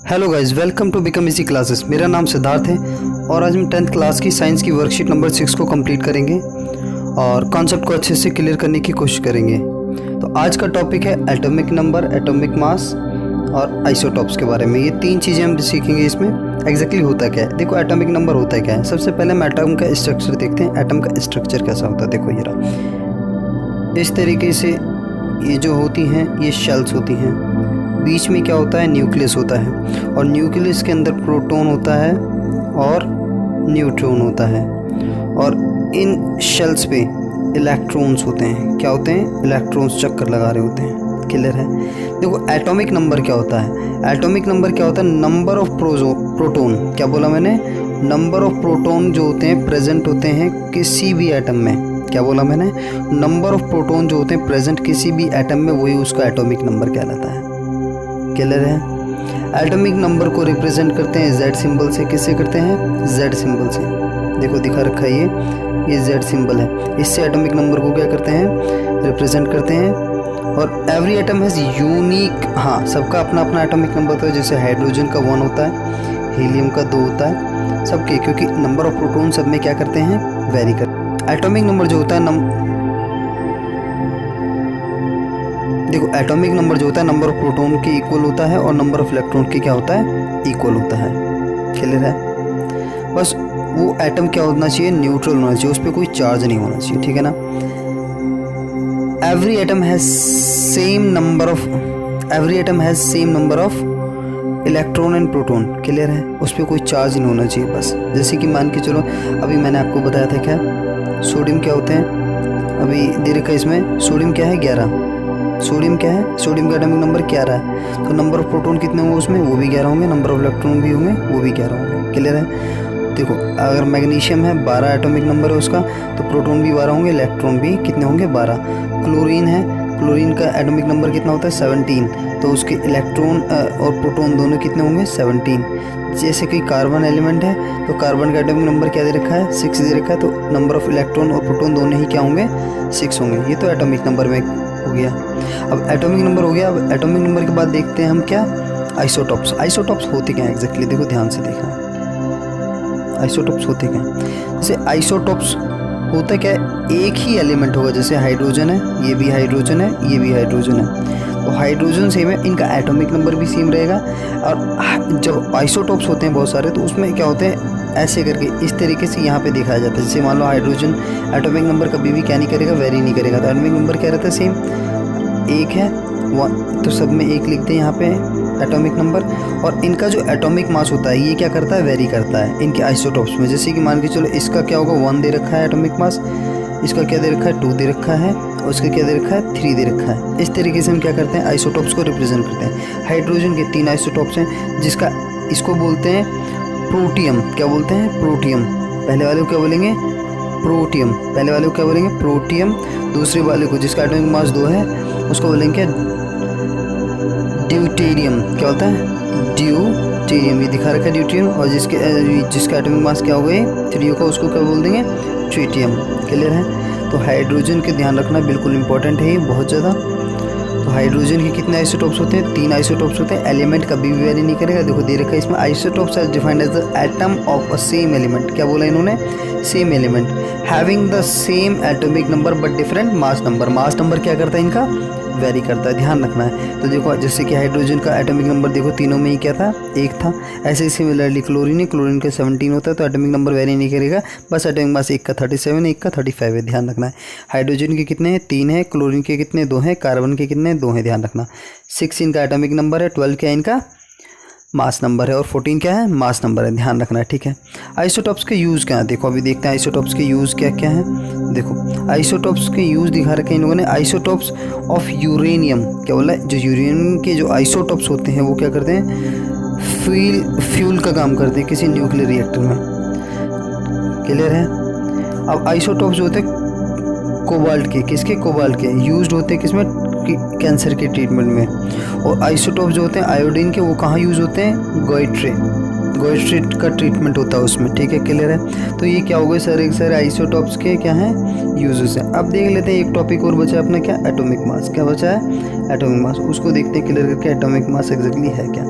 Hello guys, welcome to become easy classes. मेरा नाम सिद्धार्थ है और आज हम 10th क्लास की साइंस की वर्कशीट नंबर 6 को कंप्लीट करेंगे और कॉन्सेप्ट को अच्छे से क्लियर करने की कोशिश करेंगे। तो आज का टॉपिक है एटॉमिक नंबर, एटॉमिक मास और आइसोटॉप्स के बारे में। ये तीन चीज़ें हम सीखेंगे। इसमें एग्जैक्टली होता क्या है। देखो, एटॉमिक नंबर होता है क्या है। सबसे पहले हम एटम का स्ट्रक्चर देखते हैं। एटम का स्ट्रक्चर कैसा होता है, देखो ये रहा। इस तरीके से ये जो होती हैं ये शेल्स होती हैं। बीच में क्या होता है, न्यूक्लियस होता है और न्यूक्लियस के अंदर प्रोटॉन होता है और न्यूट्रॉन होता है और इन शेल्स पे इलेक्ट्रॉन्स होते हैं। क्या होते हैं, इलेक्ट्रॉन्स चक्कर लगा रहे होते हैं। क्लियर है। देखो, एटॉमिक नंबर क्या होता है। एटॉमिक नंबर क्या होता है, नंबर ऑफ प्रोटॉन। क्या बोला मैंने, नंबर ऑफ प्रोटॉन जो होते हैं प्रेजेंट होते हैं किसी भी एटम में। क्या बोला मैंने, नंबर ऑफ प्रोटॉन जो होते हैं प्रेजेंट किसी भी एटम में, वही उसका एटॉमिक नंबर कहलाता है। क्लियर है। एटॉमिक नंबर को रिप्रेजेंट करते हैं जेड सिंबल से। किससे करते हैं, जेड सिंबल से। देखो दिखा रखा है ये जेड सिंबल है। इससे एटॉमिक नंबर को क्या करते हैं, रिप्रेजेंट करते हैं। और एवरी एटम हैज़ यूनिक, हाँ सबका अपना अपना एटॉमिक नंबर होता है। जैसे हाइड्रोजन का 1 होता है, हीलियम का 2 होता है सबके, क्योंकि नंबर ऑफ प्रोटॉन सब में क्या करते हैं, वेरी करते हैं। एटॉमिक नंबर जो होता है देखो, एटॉमिक नंबर जो होता है नंबर ऑफ प्रोटॉन के इक्वल होता है और नंबर ऑफ इलेक्ट्रॉन के क्या होता है, इक्वल होता है। क्लियर है। बस वो एटम क्या होना चाहिए, न्यूट्रल होना चाहिए, उस पर कोई चार्ज नहीं होना चाहिए। ठीक है ना। Every atom has same number of electron and proton. Clear है। उस पर कोई चार्ज नहीं होना चाहिए। बस जैसे कि मान के चलो, अभी मैंने आपको बताया था क्या, सोडियम क्या होते हैं, अभी दे रखा है इसमें, सोडियम क्या है 11। सोडियम क्या है, सोडियम का एटॉमिक नंबर 11 है। तो नंबर ऑफ प्रोटॉन कितने होंगे उसमें, वो भी 11 होंगे। नंबर ऑफ इलेक्ट्रॉन भी होंगे, वो भी 11 होंगे। क्लियर है। देखो, अगर मैग्नीशियम है 12 एटॉमिक नंबर है उसका, तो प्रोटॉन भी 12 होंगे, इलेक्ट्रॉन भी कितने होंगे, 12। क्लोरीन है, क्लोरीन का एटॉमिक नंबर कितना होता है, 17। तो उसके इलेक्ट्रॉन और प्रोटॉन दोनों कितने होंगे, 17। जैसे कि कार्बन एलिमेंट है, तो कार्बन का एटॉमिक नंबर क्या दे रखा है, 6 दे रखा है। तो नंबर ऑफ इलेक्ट्रॉन और प्रोटॉन दोनों ही क्या होंगे, 6 होंगे। ये तो एटॉमिक नंबर में हो गया। अब एटॉमिक नंबर हो गया। अब एटॉमिक नंबर के बाद देखते हैं हम क्या, आइसोटॉप्स। आइसोटॉप्स होते क्या है एग्जैक्टली, देखो ध्यान से देखना। आइसोटॉप्स होते क्या है। जैसे आइसोटॉप्स होता क्या है, एक ही एलिमेंट होगा। जैसे हाइड्रोजन है, ये भी हाइड्रोजन है, ये भी हाइड्रोजन है। तो हाइड्रोजन सेम है, इनका एटॉमिक नंबर भी सेम रहेगा। और जब आइसोटॉप्स होते हैं बहुत सारे, तो उसमें क्या होते हैं, ऐसे करके इस तरीके से यहाँ पे दिखाया जाता है। जैसे मान लो हाइड्रोजन एटॉमिक नंबर कभी भी क्या नहीं करेगा, वेरी नहीं करेगा। तो एटॉमिक नंबर क्या रहता है, सेम एक है, 1। तो सब में एक लिखते हैं यहाँ पे एटॉमिक नंबर। और इनका जो एटॉमिक मास होता है ये क्या करता है, वेरी करता है इनके आइसोटॉप्स में। जैसे कि मान के चलो, इसका क्या होगा, 1 दे रखा है एटॉमिक मास, इसका क्या दे रखा है, 2 दे रखा है, और उसका क्या दे रखा है, 3 दे रखा है। इस तरीके से हम क्या करते हैं, आइसोटॉप्स को रिप्रेजेंट करते हैं। हाइड्रोजन के 3 आइसोटॉप्स हैं, जिसका इसको बोलते हैं प्रोटियम। क्या बोलते हैं, प्रोटियम। पहले वाले को क्या बोलेंगे, प्रोटियम। पहले वाले को क्या बोलेंगे, प्रोटियम। दूसरे वाले को जिसका एटॉमिक मास 2 है उसको बोलेंगे ड्यूटेरियम। क्या होता है, ड्यूटेरियम। ये दिखा रखा है ड्यूटेरियम। और जिसका एटॉमिक मास क्या हो गई, 3 का, उसको क्या बोल देंगे, ट्रिटियम। क्लियर है। तो हाइड्रोजन के ध्यान रखना बिल्कुल इंपॉर्टेंट है ये, बहुत ज़्यादा। तो हाइड्रोजन के कितने आइसोटॉप्स होते हैं, 3 आइसोटॉप्स होते हैं। एलिमेंट कभी भी वेरी नहीं करेगा। देखो दे रखा है इसमें, isotopes are defined as the atom of a same element. क्या बोला इन्होंने, same element having the same atomic number but different mass number. Mass number क्या करता है इनका, वेरी करता है, ध्यान रखना है। तो देखो, जैसे कि हाइड्रोजन का एटॉमिक नंबर देखो तीनों में ही क्या था, 1 था। ऐसे ही सिमिलरली क्लोरीन है, क्लोरीन का 17 होता है। तो एटॉमिक नंबर वेरी नहीं करेगा, बस एटॉमिक मास 1 का 37 है, 1 का 35 है, ध्यान रखना है। हाइड्रोजन के कितने हैं, 3 है। क्लोरीन के कितने, 2 हैं। कार्बन के कितने, 2 हैं, ध्यान रखना। 6 इनका एटॉमिक नंबर है, 12 क्या है इनका मास नंबर है, और 14 क्या है, मास नंबर है, ध्यान रखना है। ठीक है। आइसोटॉप्स के यूज़ क्या है, देखो अभी देखते हैं आइसोटॉप्स के यूज़ क्या क्या है। देखो, आइसोटॉप्स के यूज़ दिखा रखे हैं इन लोगों ने। आइसोटॉप्स ऑफ यूरेनियम, क्या बोला, जो यूरेनियम के जो आइसोटॉप्स होते हैं वो क्या करते हैं, फ्यूल का काम करते हैं किसी न्यूक्लियर रिएक्टर में। क्लियर है। अब आइसोटॉप्स होते हैं कोबाल्ट के, किसके, कोबाल्ट के, यूज्ड होते हैं किसमें, कैंसर के ट्रीटमेंट में। और आइसोटॉप्स जो होते हैं आयोडीन के, वो कहाँ यूज़ होते हैं, गोइट्रेट का ट्रीटमेंट होता है उसमें। ठीक है। क्लियर है। तो ये क्या हो गए सारे आइसोटॉप्स के क्या हैं, यूजेस हैं। अब देख लेते हैं एक टॉपिक और बचा है अपना, क्या, एटॉमिक मास। क्या बचा है, एटॉमिक मास। उसको देखते हैं क्लियर करके, एटॉमिक मास एग्जैक्टली है क्या।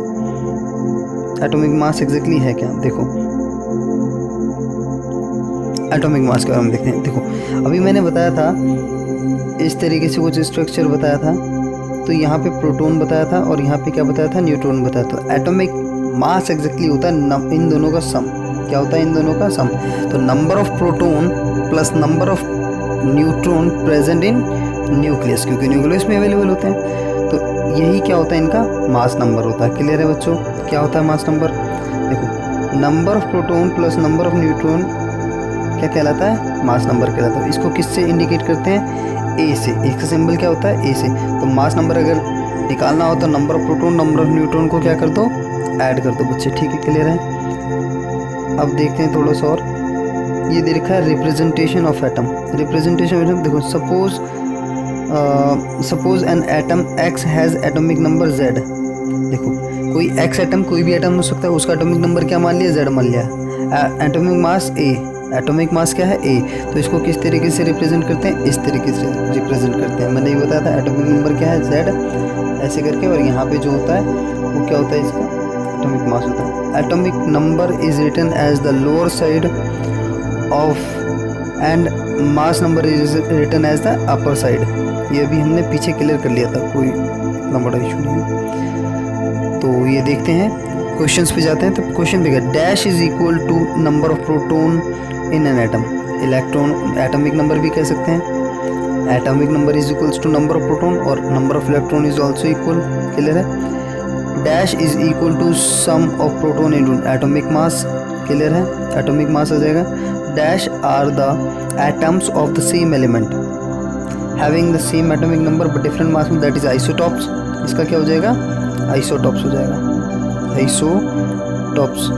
एटॉमिक मास एग्जैक्टली है क्या, देखो एटॉमिक मास के बारे में देखते हैं। देखो अभी मैंने बताया था इस तरीके से कुछ स्ट्रक्चर बताया था, तो यहाँ पे प्रोटॉन बताया था और यहाँ पे क्या बताया था, न्यूट्रॉन बताया था। एटॉमिक मास एग्जैक्टली होता है इन दोनों का सम। क्या होता है, इन दोनों का सम। तो number of proton plus number of neutron present in nucleus, क्योंकि न्यूक्लियस में अवेलेबल होते हैं, तो यही क्या होता है, इनका मास नंबर होता है। क्लियर है बच्चों, क्या होता है मास नंबर। देखो number of proton plus number of neutron क्या कहलाता है, मास नंबर कहलाता है। इसको किससे इंडिकेट करते हैं, ए से। इसका सिंबल क्या होता है, ए से। तो मास नंबर अगर निकालना हो तो number of proton number of neutron को क्या कर दो, ऐड कर दो बच्चे। ठीक है, क्लियर है। अब देखते हैं थोड़ा सा और, ये दे रखा है representation of atom. Representation of atom, देखो suppose an atom X has atomic number Z. देखो कोई एक्स एटम, कोई भी एटम हो सकता है, उसका एटॉमिक नंबर क्या मान लिया, जेड मान लिया। एटॉमिक मास ए, एटॉमिक मास क्या है, ए। तो इसको किस तरीके से रिप्रेजेंट करते हैं, इस तरीके से रिप्रेजेंट करते हैं। मैंने ये बताया था एटॉमिक नंबर क्या है, जेड, ऐसे करके। और यहाँ पे जो होता है वो क्या होता है, इसका एटॉमिक मास होता है। Atomic number is written as the lower side of and mass number is written as the upper side. ये भी हमने पीछे क्लियर कर लिया था, कोई इतना बड़ा इशू नहीं है। तो ये देखते हैं, क्वेश्चंस पे जाते हैं। तो क्वेश्चन देखा, dash is equal to number of proton in an atom. Electron atomic number भी कह सकते हैं। Atomic number is equals to number of proton और number of electron is also equal. Clear है। Dash is equal to sum of proton into atomic mass. Clear है, atomic mass आ जाएगा। Dash are the atoms of the same element having the same atomic number but different mass, that is isotopes. इसका क्या हो जाएगा, isotopes हो जाएगा, isotopes.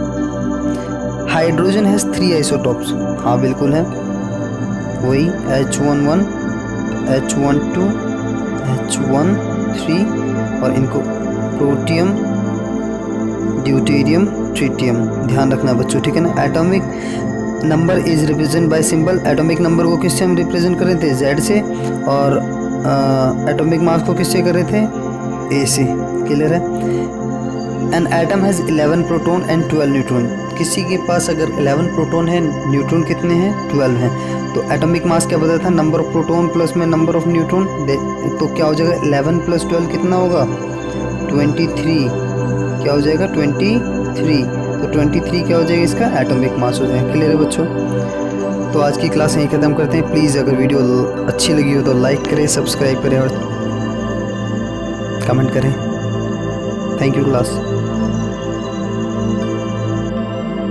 Hydrogen has 3 isotopes. हाँ बिल्कुल है, वही H11, H12, H13 और इनको प्रोटियम, ड्यूटेरियम, ट्रिटियम। ध्यान रखना बच्चों, ठीक है ना। Atomic number is represent by symbol. Atomic number को किससे हम रिप्रेजेंट कर रहे थे, Z से। और एटॉमिक मास को किससे कर रहे थे, A से। क्लियर है। An atom has 11 proton and 12 neutron. किसी के पास अगर 11 प्रोटॉन है, न्यूट्रॉन कितने हैं, 12 हैं। तो एटॉमिक मास क्या बताया था, नंबर ऑफ प्रोटॉन प्लस में नंबर ऑफ न्यूट्रॉन। तो क्या हो जाएगा, 11 प्लस 12 कितना होगा, 23। क्या हो जाएगा, 23। तो 23 क्या हो जाएगा, इसका एटॉमिक मास हो जाएगा। क्लियर है बच्चों। तो आज की क्लास यहीं ख़त्म करते हैं। प्लीज़ अगर वीडियो अच्छी लगी हो तो लाइक करें, सब्सक्राइब करें और कमेंट करें। Thank you class.